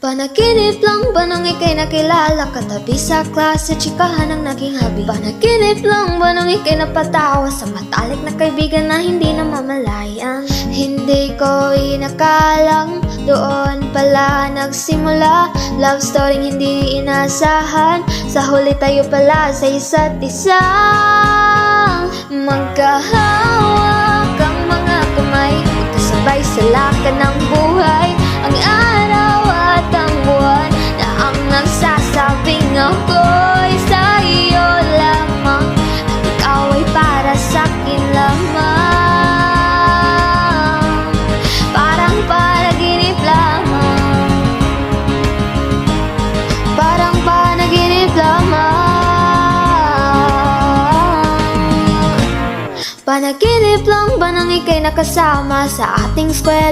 Panaginip lang ba nung ika'y nakilala? Katabi sa klase, chikahan ang naging habi. Panaginip lang ba nung ika'y napatawa sa matalik na kaibigan na hindi na mamalayan? Hindi ko inakalang doon pala nagsimula love story hindi inasahan. Sa huli tayo pala sa isa't isa, magkahawak ang mga kamay, magkasabay sa lakad ng buhay. Ang araw at ang buwan na ang nagsasabing ako'y sa iyo lamang, at ikaw ay para sa'kin lamang. Parang panaginip lamang, parang panaginip lamang. Panaginip lang ba nang ika'y nakasama sa ating eskwela?